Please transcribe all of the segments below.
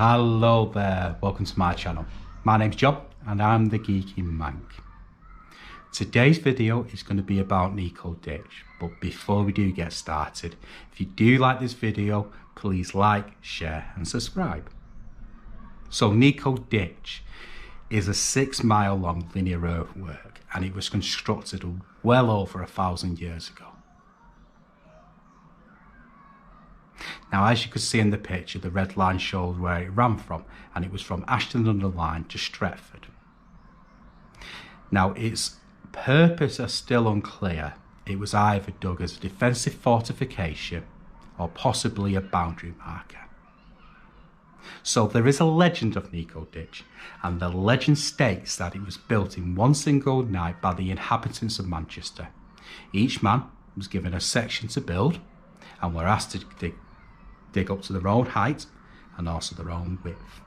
Hello there, welcome to my channel. My name's John and I'm the Geeky Mank. Today's video is going to be about Nico Ditch, but before we do get started, if you do like this video, please like, share and subscribe. So Nico Ditch is a 6-mile long linear earthwork and it was constructed well over 1,000 years ago. Now, as you can see in the picture, the red line shows where it ran from, and it was from Ashton-under-Lyne to Stretford. Now, its purpose is still unclear. It was either dug as a defensive fortification or possibly a boundary marker. So there is a legend of Nico Ditch, and the legend states that it was built in one single night by the inhabitants of Manchester. Each man was given a section to build and were asked to dig up to their own height and also their own width.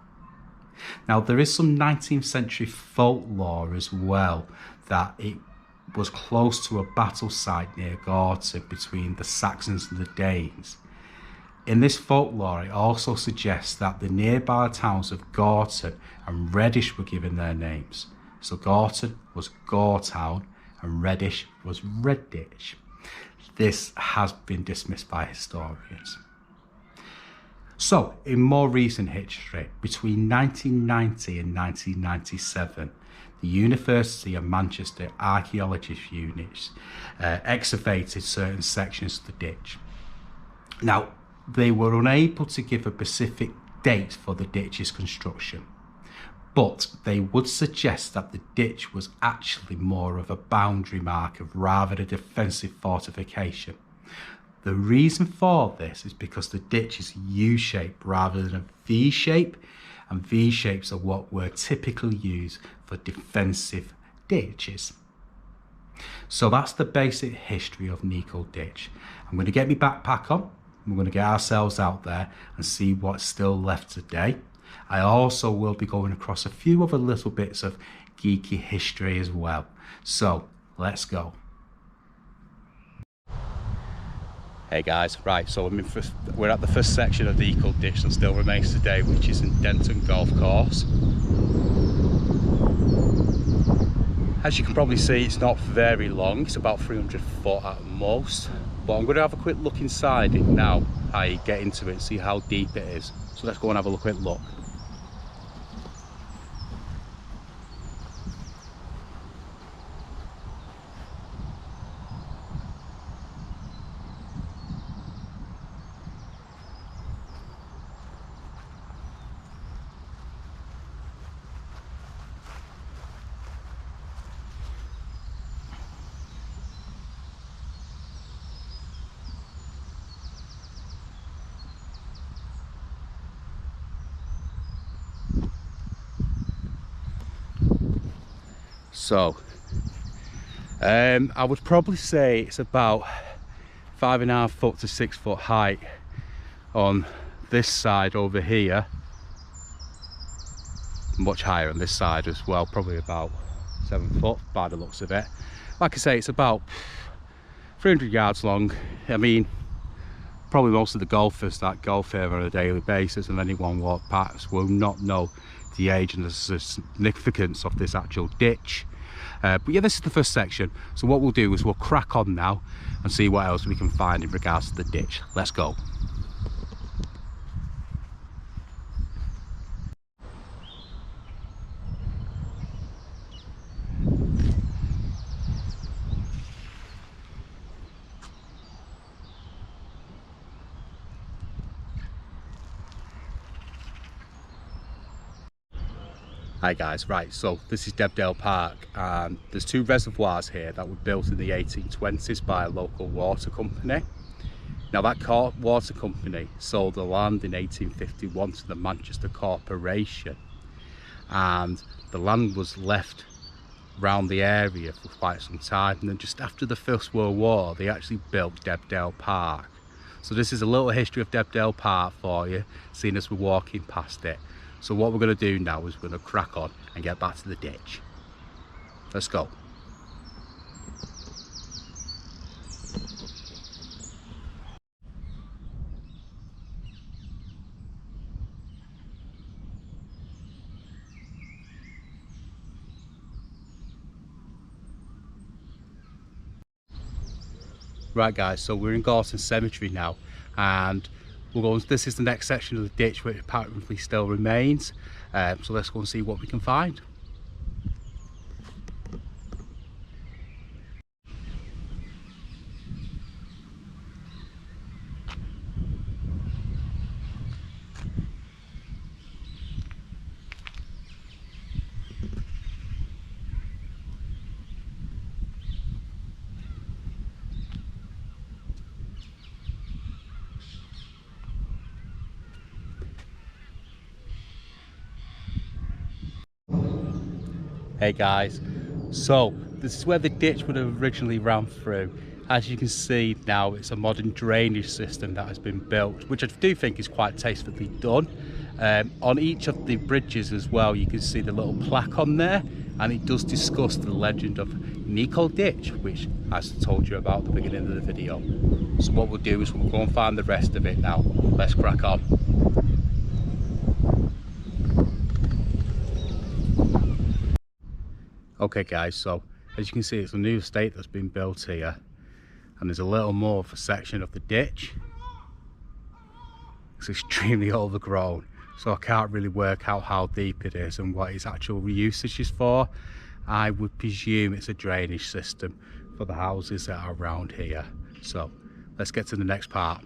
Now, there is some 19th century folklore as well that it was close to a battle site near Gorton between the Saxons and the Danes. In this folklore, it also suggests that the nearby towns of Gorton and Reddish were given their names. So Gorton was Gortown and Reddish was Redditch. This has been dismissed by historians. So, in more recent history, between 1990 and 1997, the University of Manchester archaeologist units excavated certain sections of the ditch. Now, they were unable to give a specific date for the ditch's construction, but they would suggest that the ditch was actually more of a boundary marker rather than a defensive fortification. The reason for this is because the ditch is U-shaped rather than a V-shape, and V-shapes are what were typically used for defensive ditches. So that's the basic history of Nico Ditch. I'm going to get my backpack on, we're going to get ourselves out there and see what's still left today. I also will be going across a few other little bits of geeky history as well. So let's go. Hey guys, right, so we're at the first section of the Nico Ditch that still remains today, which is in Denton Golf Course. As you can probably see, it's not very long, it's about 300 foot at most, but I'm going to have a quick look inside it now, I get into it, see how deep it is. So let's go and have a quick look. So, I would probably say it's about 5.5 foot to 6 foot height on this side over here. Much higher on this side as well, probably about 7 foot by the looks of it. Like I say, it's about 300 yards long. I mean, probably most of the golfers that golf here on a daily basis and anyone walk past will not know the age and the significance of this actual ditch. But yeah, this is the first section, so what we'll do is we'll crack on now and see what else we can find in regards to the ditch. Let's go. Hi guys, right, so this is Debdale Park and there's two reservoirs here that were built in the 1820s by a local water company. Now that water company sold the land in 1851 to the Manchester Corporation, and the land was left around the area for quite some time, and then just after the First World War they actually built Debdale Park. So this is a little history of Debdale Park for you, seeing as we're walking past it. So what we're going to do now is we're going to crack on and get back to the ditch. Let's go. Right guys, so we're in Gorton Cemetery now, and we'll go, this is the next section of the ditch which apparently still remains, so let's go and see what we can find. Hey guys, so this is where the ditch would have originally ran through. As you can see now, it's a modern drainage system that has been built, which I do think is quite tastefully done. On each of the bridges as well, you can see the little plaque on there, and it does discuss the legend of Nico ditch, which I told you about at the beginning of the video. So what we'll do is we'll go and find the rest of it now. Let's crack on. Okay guys, so as you can see, it's a new estate that's been built here, and there's a little more of a section of the ditch. It's extremely overgrown, so I can't really work out how deep it is and what its actual usage is for. I would presume it's a drainage system for the houses that are around here. So let's get to the next part.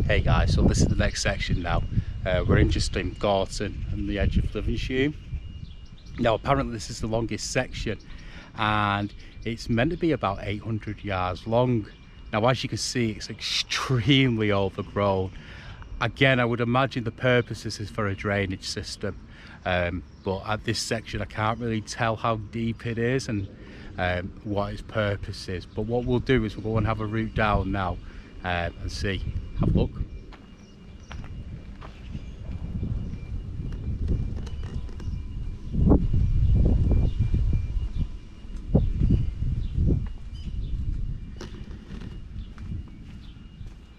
Hey guys, so this is the next section now. We're in just in Gorton and the edge of Leverhulme. Now apparently this is the longest section, and it's meant to be about 800 yards long. Now as you can see, it's extremely overgrown. Again, I would imagine the purpose is for a drainage system, but at this section I can't really tell how deep it is and what its purpose is. But what we'll do is we'll go and have a route down now and see. Have a look.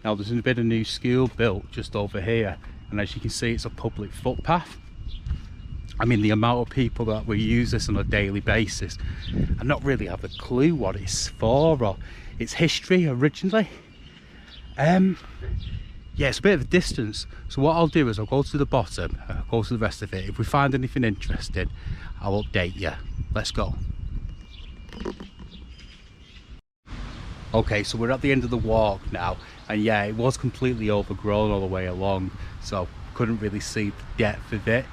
Now there's been a new school built just over here, and as you can see, it's a public footpath. I mean, the amount of people that will use this on a daily basis and not really have a clue what it's for or its history originally. Yeah, it's a bit of a distance, so what I'll do is I'll go to the bottom, go to the rest of it. If we find anything interesting, I'll update you. Let's go. Okay, so we're at the end of the walk now, and yeah, it was completely overgrown all the way along, so couldn't really see the depth of it.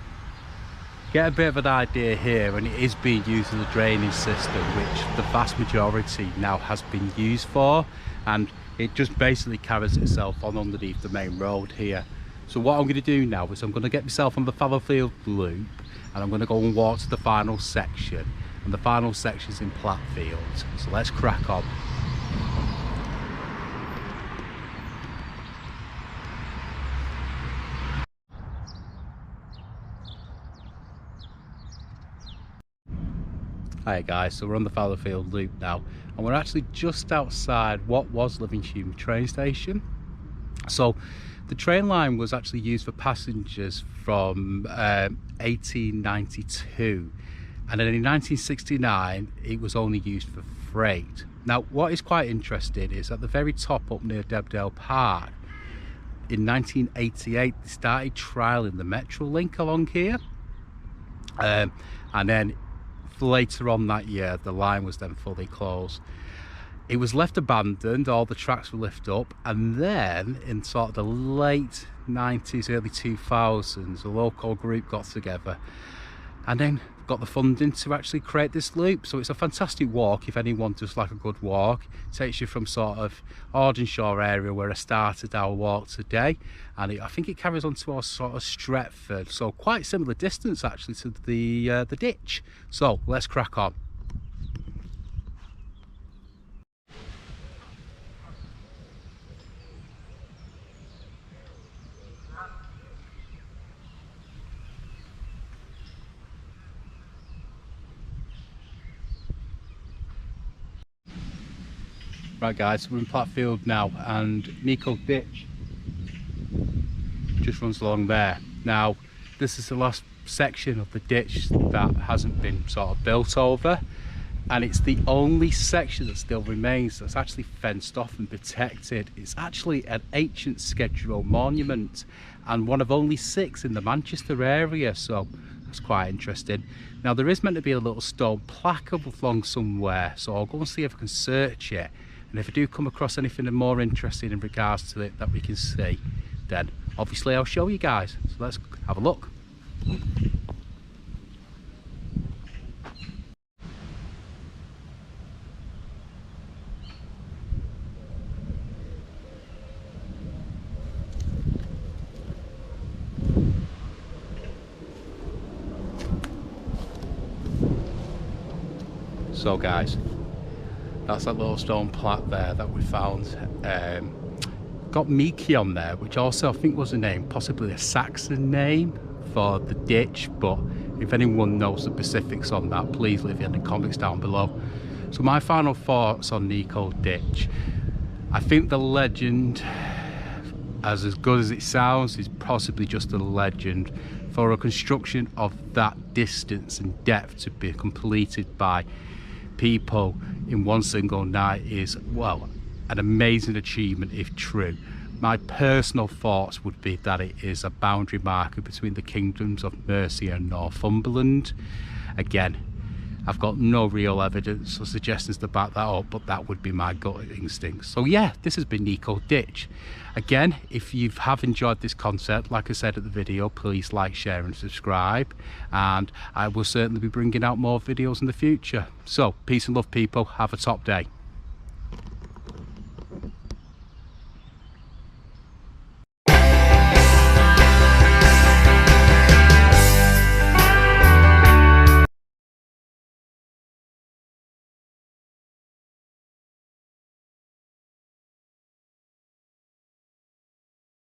Get a bit of an idea here, and it is being used as a drainage system, which the vast majority now has been used for, and it just basically carries itself on underneath the main road here. So what I'm going to do now is I'm going to get myself on the Fallowfield Loop, and I'm going to go and walk to the final section, and the final section is in Platt. So let's crack on. Hi guys, so we're on the Fallowfield Loop now, and we're actually just outside what was Leverhulme train station. So the train line was actually used for passengers from 1892, and then in 1969 it was only used for freight. Now what is quite interesting is at the very top up near Debdale Park, in 1988 they started trialling the Metro link along here, and then later on that year the line was then fully closed. It was left abandoned, all the tracks were lifted up, and then in sort of the late 90s, early 2000s, a local group got together and then got the funding to actually create this loop. So it's a fantastic walk if anyone does like a good walk. It takes you from sort of Ardenshire area where I started our walk today, and I think it carries on to our sort of Stretford, so quite similar distance actually to the ditch. So let's crack on. Right guys, we're in Plattfield now, and Nico ditch just runs along there. Now this is the last section of the ditch that hasn't been sort of built over, and it's the only section that still remains that's actually fenced off and protected. It's actually an ancient scheduled monument and one of only 6 in the Manchester area, so that's quite interesting. Now there is meant to be a little stone plaque up along somewhere, so I'll go and see if I can search it, and if I do come across anything more interesting in regards to it that we can see, then obviously I'll show you guys. So let's have a look. So guys, that's that little stone plaque there that we found. Got Miki on there, which also I think was a name, possibly a Saxon name for the ditch, but if anyone knows the specifics on that, please leave it in the comments down below. So my final thoughts on Nico Ditch. I think the legend, as good as it sounds, is possibly just a legend. For a construction of that distance and depth to be completed by people in one single night is, well, an amazing achievement if true. My personal thoughts would be that it is a boundary marker between the kingdoms of Mercia and Northumberland. Again, I've got no real evidence or suggestions to back that up, but that would be my gut instinct. So yeah, this has been Nico Ditch. Again, if you have enjoyed this concept, like I said at the video, please like, share and subscribe, and I will certainly be bringing out more videos in the future. So peace and love, people. Have a top day.